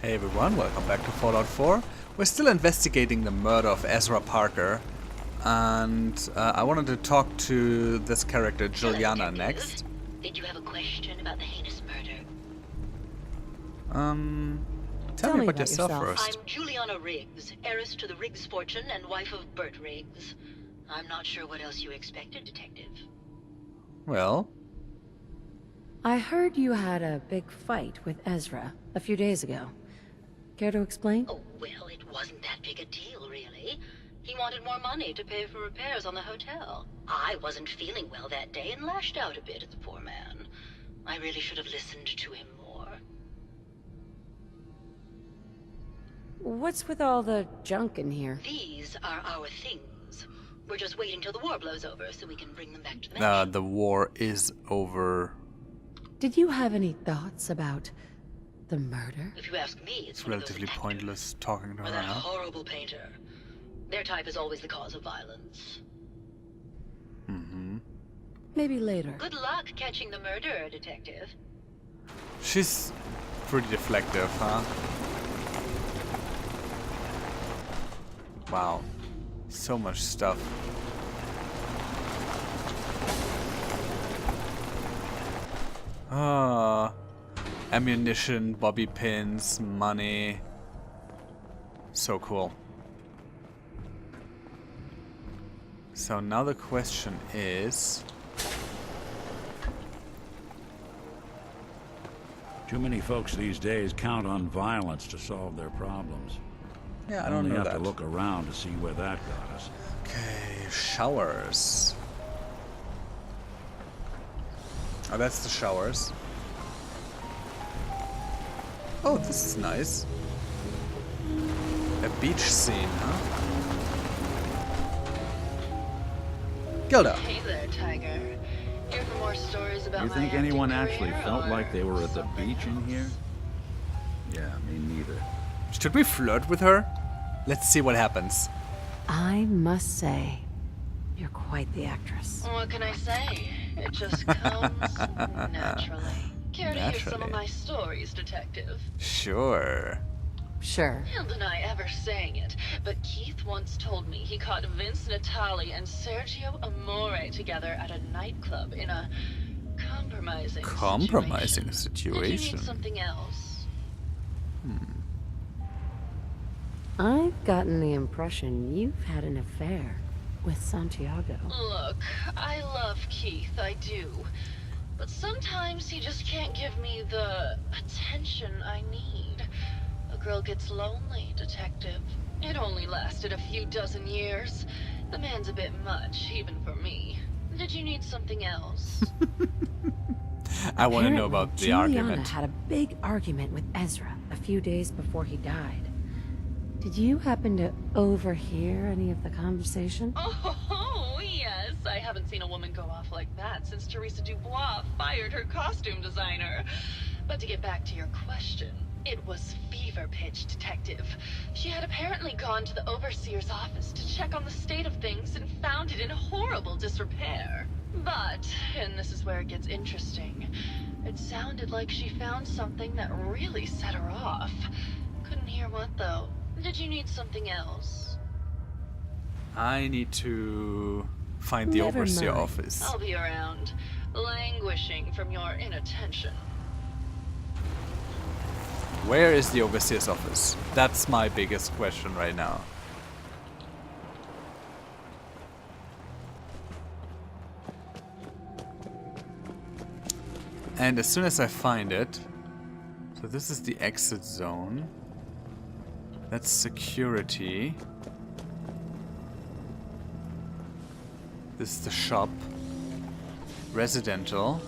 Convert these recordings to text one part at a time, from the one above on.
Hey everyone, welcome back to Fallout 4. We're still investigating the murder of Ezra Parker, and I wanted to talk to this character, Juliana, next. Did you have a question about the heinous murder? Tell me about yourself first. I'm Juliana Riggs, heiress to the Riggs fortune and wife of Bert Riggs. I'm not sure what else you expected, Detective. Well, I heard you had a big fight with Ezra a few days ago. Care to explain? Oh, well, it wasn't that big a deal, really. He wanted more money to pay for repairs on the hotel. I wasn't feeling well that day and lashed out a bit at the poor man. I really should have listened to him more. What's with all the junk in here? These are our things. We're just waiting till the war blows over so we can bring them back to the mansion. the war is over. Did you have any thoughts about the murder? If you ask me, It's one of those relatively detectives, pointless talking to or her that now. horrible painter. Their type is always the cause of violence. Maybe later. Good luck catching the murderer, Detective. She's pretty deflective, huh? Wow. So much stuff. Ammunition, bobby pins, money. So cool. So now the question is... Too many folks these days count on violence to solve their problems. Yeah, I don't Only know have that. to look around to see where that got us. Okay, showers. Oh, that's the showers. Oh, this is nice. A beach scene, huh? Gilda. Hey there, Tiger. Here for more stories about You my think acting anyone career, actually felt or like they were at the something beach in else? here? Yeah, me neither. Should we flirt with her? Let's see what happens. I must say, you're quite the actress. What can I say? It just comes naturally. Care to hear some Naturally. of my stories, Detective? Sure. Sure. He'll deny ever saying it, but Keith once told me he caught Vince Natali and Sergio Amore together at a nightclub in a Compromising Did you situation. need something else? I've gotten the impression you've had an affair with Santiago. Look, I love Keith, I do. But sometimes he just can't give me the attention I need. A girl gets lonely, Detective. It only lasted a few dozen years. The man's a bit much, even for me. Did you need something else? I want to know Apparently, about the Juliana argument. had a big argument with Ezra a few days before he died. Did you happen to overhear any of the conversation? Oh, yes. I haven't seen a woman go off like that since Teresa Dubois fired her costume designer. But to get back to your question, it was fever pitch, Detective. She had apparently gone to the overseer's office to check on the state of things and found it in horrible disrepair. But, and this is where it gets interesting, it sounded like she found something that really set her off. Couldn't hear what, though. Did you need something else? I need to find the Never overseer mind. office. I'll be around, languishing from your inattention. Where is the overseer's office? That's my biggest question right now. And as soon as I find it... So this is the exit zone. That's security. This is the shop. Residential.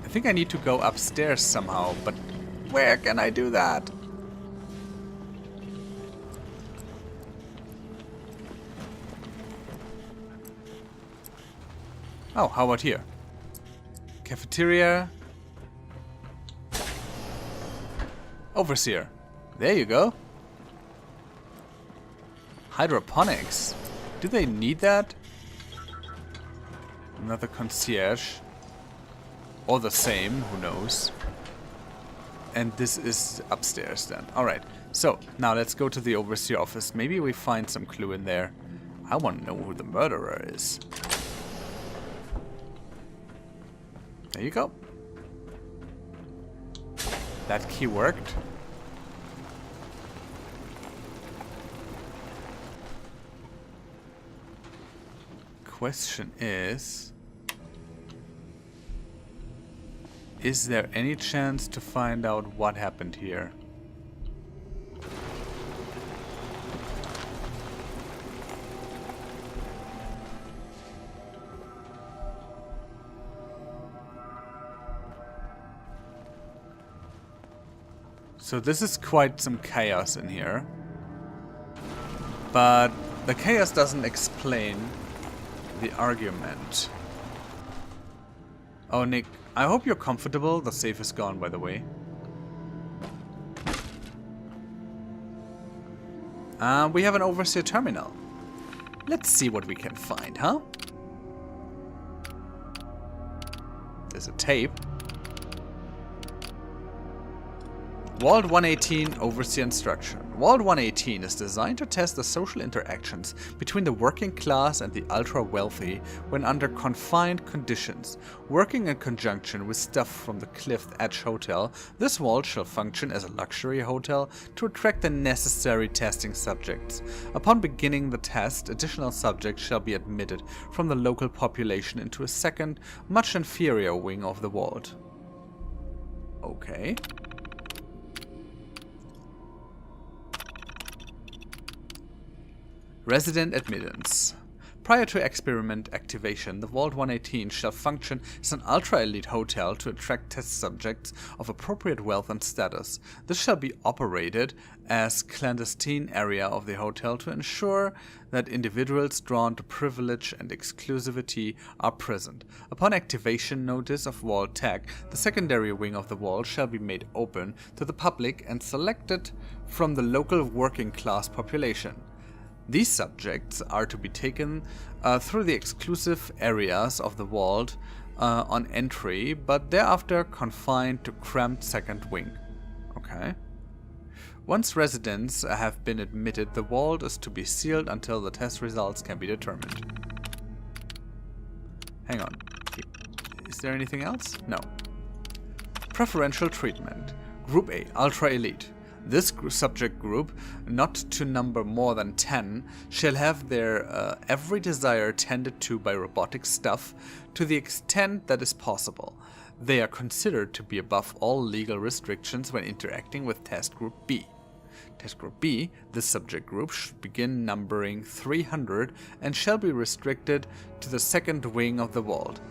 I think I need to go upstairs somehow, but where can I do that? Oh, how about here? Cafeteria. Overseer. There you go. Hydroponics. Do they need that? Another concierge. Or the same, who knows. And this is upstairs then. Alright, so now let's go to the overseer office. Maybe we find some clue in there. I want to know who the murderer is. There you go. That key worked. Question is there any chance to find out what happened here? So this is quite some chaos in here. But the chaos doesn't explain the argument. Oh, Nick, I hope you're comfortable. The safe is gone, by the way. We have an overseer terminal. Let's see what we can find, huh? There's a tape. Vault 118 Overseer Instruction. Vault 118 is designed to test the social interactions between the working class and the ultra-wealthy when under confined conditions. Working in conjunction with staff from the Cliff Edge Hotel, this vault shall function as a luxury hotel to attract the necessary testing subjects. Upon beginning the test, additional subjects shall be admitted from the local population into a second, much inferior wing of the vault. Okay. Resident admittance. Prior to experiment activation, the Vault 118 shall function as an ultra-elite hotel to attract test subjects of appropriate wealth and status. This shall be operated as clandestine area of the hotel to ensure that individuals drawn to privilege and exclusivity are present. Upon activation notice of Vault Tech, the secondary wing of the vault shall be made open to the public and selected from the local working class population. These subjects are to be taken through the exclusive areas of the vault on entry, but thereafter confined to cramped second wing. Okay. Once residents have been admitted, the vault is to be sealed until the test results can be determined. Hang on. Is there anything else? No. Preferential treatment. Group A, Ultra Elite. This subject group, not to number more than 10, shall have their every desire tended to by robotic staff to the extent that is possible. They are considered to be above all legal restrictions when interacting with Test Group B. Test Group B, this subject group, should begin numbering 300 and shall be restricted to the second wing of the vault.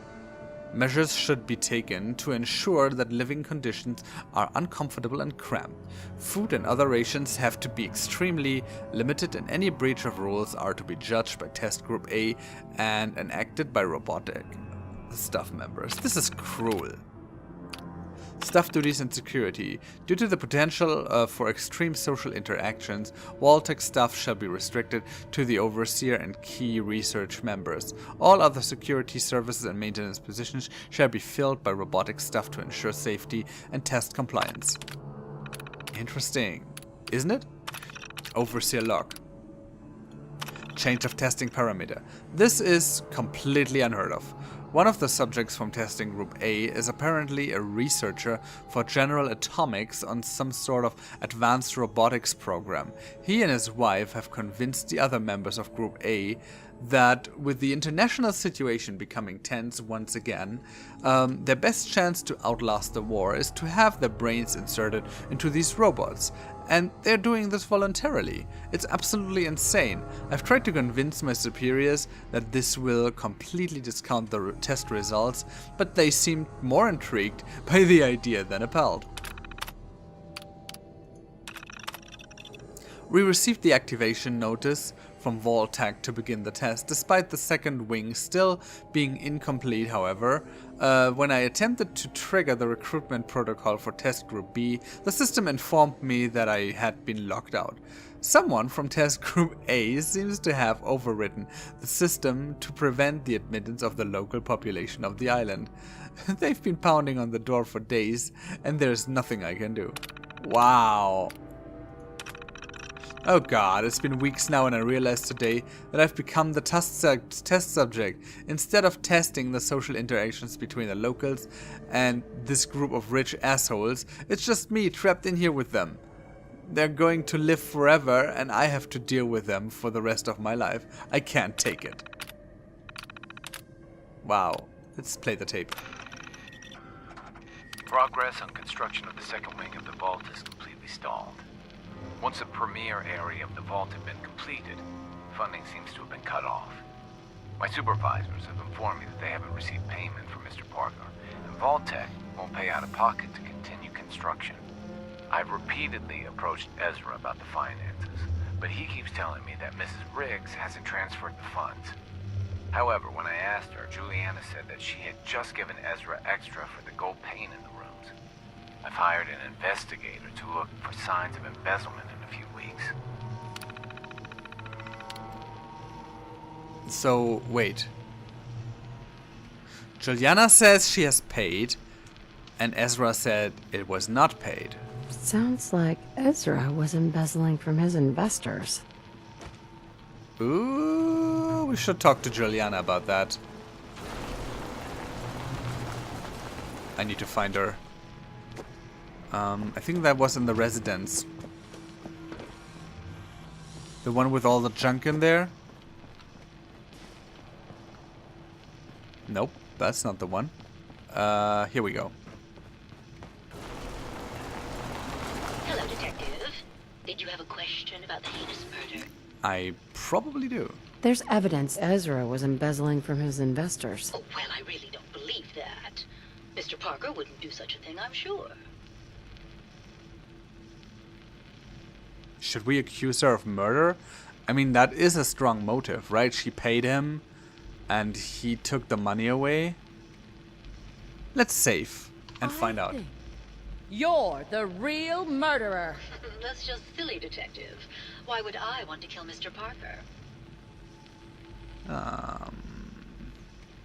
Measures should be taken to ensure that living conditions are uncomfortable and cramped. Food and other rations have to be extremely limited, and any breach of rules are to be judged by Test Group A and enacted by robotic staff members. This is cruel. Staff duties and security. Due to the potential for extreme social interactions, Vault-Tec staff shall be restricted to the overseer and key research members. All other security services and maintenance positions shall be filled by robotic staff to ensure safety and test compliance. Interesting, isn't it? Overseer log. Change of testing parameter. This is completely unheard of. One of the subjects from testing group A is apparently a researcher for General Atomics on some sort of advanced robotics program. He and his wife have convinced the other members of group A that with the international situation becoming tense once again, their best chance to outlast the war is to have their brains inserted into these robots. And they're doing this voluntarily. It's absolutely insane. I've tried to convince my superiors that this will completely discount the test results, but they seemed more intrigued by the idea than appalled. We received the activation notice from Vault-Tec to begin the test, despite the second wing still being incomplete. However, when I attempted to trigger the recruitment protocol for Test Group B, the system informed me that I had been locked out. Someone from Test Group A seems to have overridden the system to prevent the admittance of the local population of the island. They've been pounding on the door for days, and there's nothing I can do. Wow. Oh god, it's been weeks now and I realized today that I've become the test subject. Instead of testing the social interactions between the locals and this group of rich assholes, it's just me trapped in here with them. They're going to live forever and I have to deal with them for the rest of my life. I can't take it. Wow. Let's play the tape. Progress on construction of the second wing of the vault is completely stalled. Once the premier area of the vault had been completed, funding seems to have been cut off. My supervisors have informed me that they haven't received payment from Mr. Parker, and Vault Tech won't pay out of pocket to continue construction. I've repeatedly approached Ezra about the finances, but he keeps telling me that Mrs. Riggs hasn't transferred the funds. However, when I asked her, Juliana said that she had just given Ezra extra for the gold paint in the rooms. I've hired an investigator to look for signs of embezzlement in a few weeks. So, wait. Juliana says she has paid, and Ezra said it was not paid. Sounds like Ezra was embezzling from his investors. Ooh, we should talk to Juliana about that. I need to find her. I think that was in the residence. The one with all the junk in there? Nope, that's not the one. Here we go. Hello, Detective. Did you have a question about the heinous murder? I probably do. There's evidence Ezra was embezzling from his investors. Oh, well, I really don't believe that. Mr. Parker wouldn't do such a thing, I'm sure. Should we accuse her of murder? I mean, that is a strong motive, right? She paid him, and he took the money away. Let's save and find out. You're the real murderer. That's just silly, Detective. Why would I want to kill Mr. Parker?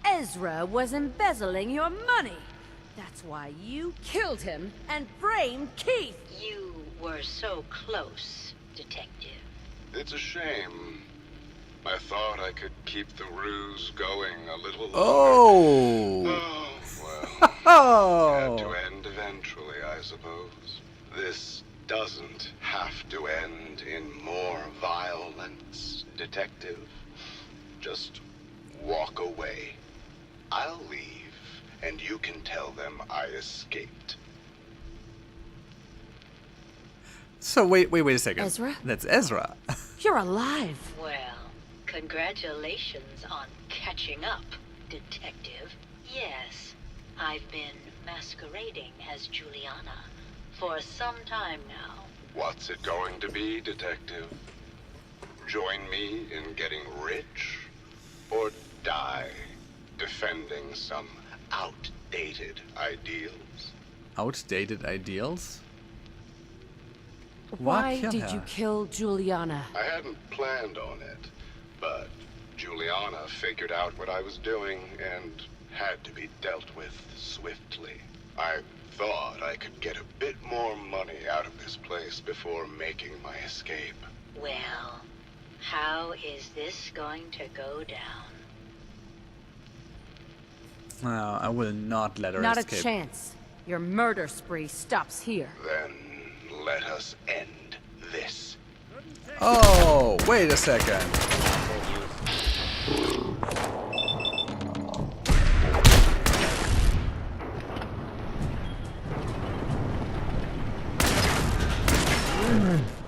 Ezra was embezzling your money. That's why you killed him and framed Keith. You were so close, Detective. It's a shame. I thought I could keep the ruse going a little longer. Oh! Well, it had to end eventually, I suppose. This doesn't have to end in more violence, Detective. Just walk away. I'll leave, and you can tell them I escaped. So wait a second. Ezra? That's Ezra. You're alive. Well, congratulations on catching up, Detective. Yes, I've been masquerading as Juliana for some time now. What's it going to be, Detective? Join me in getting rich? Or die defending some outdated ideals? Outdated ideals? Why kill did her? you kill Juliana? I hadn't planned on it, but Juliana figured out what I was doing and had to be dealt with swiftly. I thought I could get a bit more money out of this place before making my escape. Well, how is this going to go down? No, I will not let her Not escape. a chance. Your murder spree stops here. Then let us end this. Oh, wait a second.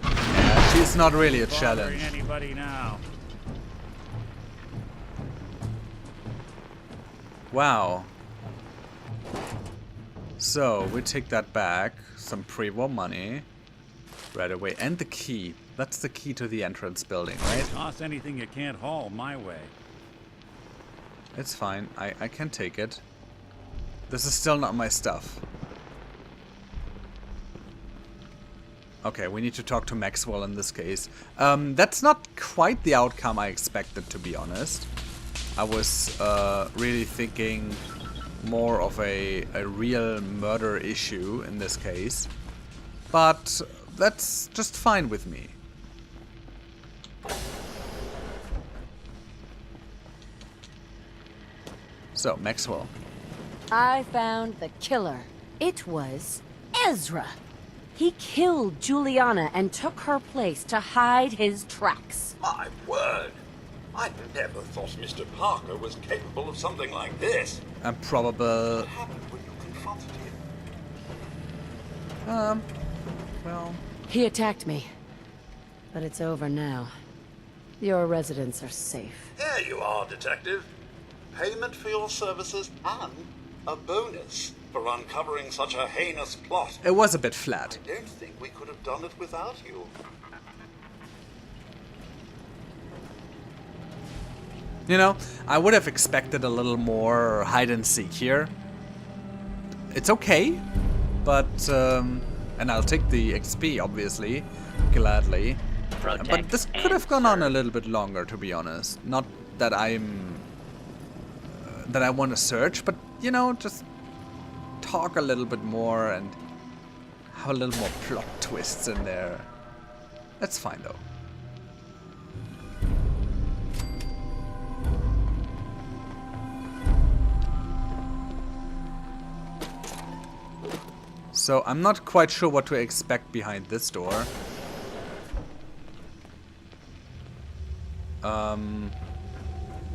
Yeah, she's not really a challenge. Anybody now? Wow. So, we take that back. Some pre-war money. Right away. And the key. That's the key to the entrance building, right? Toss anything you can't haul my way. It's fine. I can take it. This is still not my stuff. Okay, we need to talk to Maxwell in this case. That's not quite the outcome I expected, to be honest. I was really thinking more of a real murder issue in this case. But that's just fine with me. So, Maxwell. I found the killer. It was Ezra. He killed Juliana and took her place to hide his tracks. My word! I never thought Mr. Parker was capable of something like this. And probable... What happened when you confronted him? Well... He attacked me. But it's over now. Your residents are safe. There you are, Detective. Payment for your services and a bonus for uncovering such a heinous plot. It was a bit flat. I don't think we could have done it without you. You know, I would have expected a little more hide and seek here. It's okay, but and I'll take the XP obviously, gladly. But this could have gone on a little bit longer, to be honest. Not that that I want to search, but you know, just talk a little bit more and have a little more plot twists in there. That's fine though. So I'm not quite sure what to expect behind this door.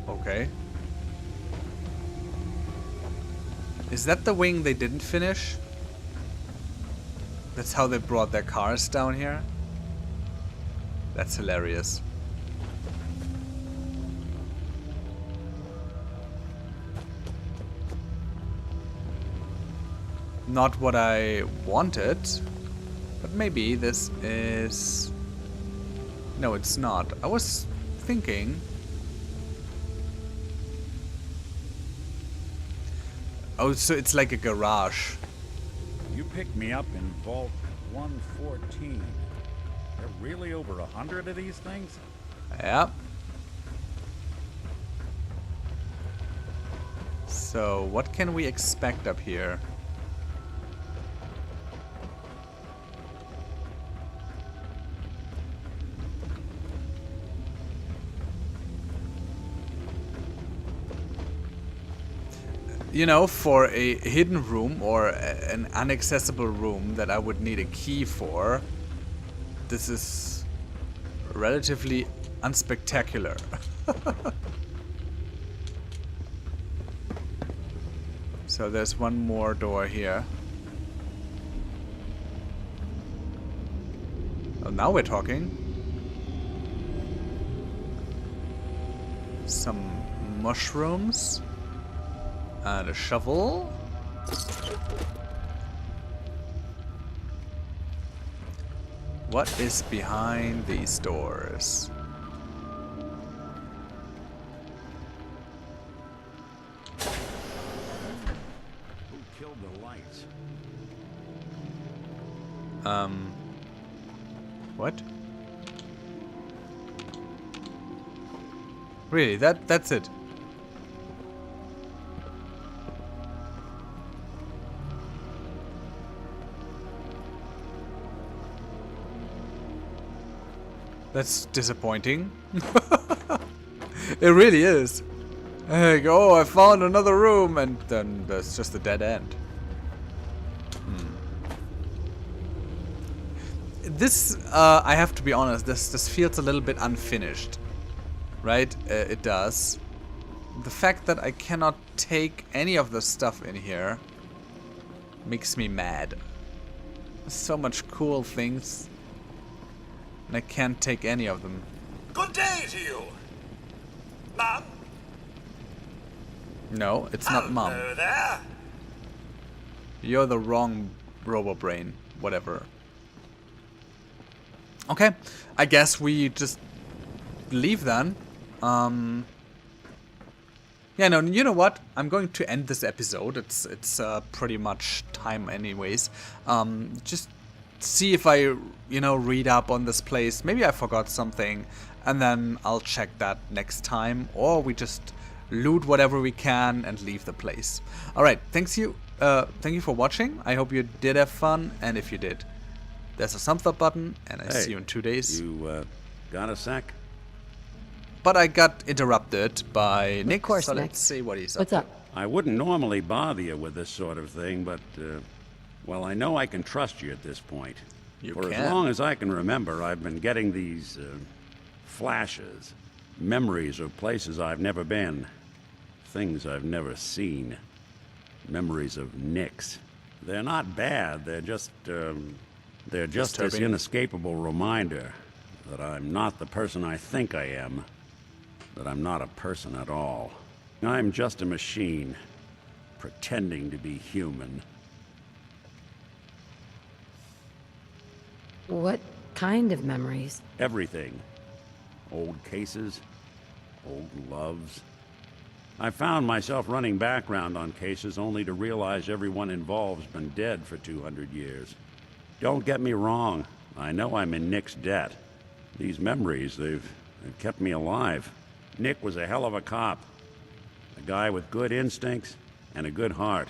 Okay. Is that the wing they didn't finish? That's how they brought their cars down here? That's hilarious. Not what I wanted, but maybe this is... No, it's not. I was thinking... Oh, so it's like a garage. You picked me up in Vault 114. There are really over 100 of these things? Yeah. So, what can we expect up here? You know, for a hidden room or an inaccessible room that I would need a key for, this is relatively unspectacular. So there's one more door here. Oh, now we're talking. Some mushrooms. And a shovel. What is behind these doors? Who killed the lights? What? Really, that's it. That's disappointing. It really is. Like, oh, I found another room, and then there's just a dead end. This, I have to be honest, this feels a little bit unfinished. Right? It does. The fact that I cannot take any of the stuff in here makes me mad. So much cool things. And I can't take any of them. Good day to you, Mom. No, it's not Mom. Hello there. You're the wrong robo-brain. Whatever. Okay, I guess we just leave then. Yeah, no, you know what? I'm going to end this episode. It's pretty much time anyways. Just see if I, you know, read up on this place. Maybe I forgot something, and then I'll check that next time. Or we just loot whatever we can, and leave the place. Alright, thank you for watching. I hope you did have fun, and if you did, there's a thumbs up button, and I see you in 2 days. You, got a sec? But I got interrupted by Nick, Of course, so Nick. let's see what he's What's up up? I wouldn't normally bother you with this sort of thing, but, well, I know I can trust you at this point. You For can. as long as I can remember, I've been getting these, flashes. Memories of places I've never been. Things I've never seen. Memories of Nicks. They're not bad, they're just this Disturbing. inescapable reminder that I'm not the person I think I am. That I'm not a person at all. I'm just a machine, pretending to be human. What kind of memories? Everything. Old cases, old loves. I found myself running background on cases only to realize everyone involved's been dead for 200 years. Don't get me wrong, I know I'm in Nick's debt. These memories, they've kept me alive. Nick was a hell of a cop. A guy with good instincts and a good heart.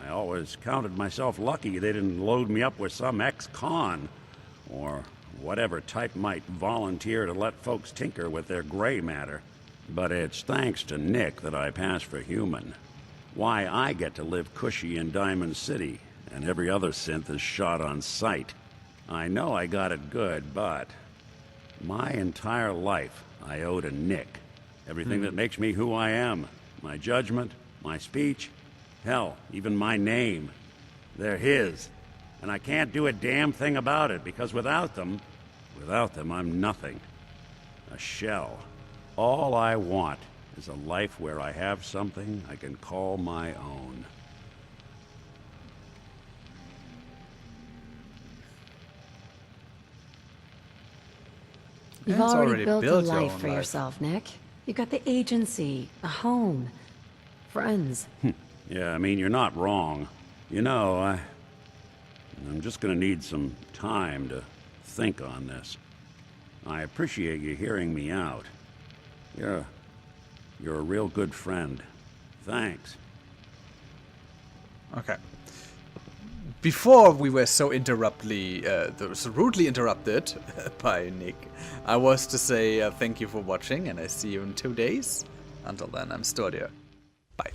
I always counted myself lucky they didn't load me up with some ex-con, or whatever type might volunteer to let folks tinker with their gray matter. But it's thanks to Nick that I pass for human. Why I get to live cushy in Diamond City, and every other synth is shot on sight. I know I got it good, but my entire life I owe to Nick. Everything that makes me who I am. My judgment, my speech, hell, even my name. They're his. And I can't do a damn thing about it, because without them, I'm nothing. A shell. All I want is a life where I have something I can call my own. You've It's already already built a built your life own for life. yourself, Nick. You got the agency, a home, friends. Yeah, I mean, you're not wrong. You know, I'm just gonna need some time to think on this. I appreciate you hearing me out. You're a real good friend. Thanks. Okay. Before we were so rudely interrupted by Nick, I was to say thank you for watching, and I see you in 2 days. Until then, I'm Stordyr. Bye.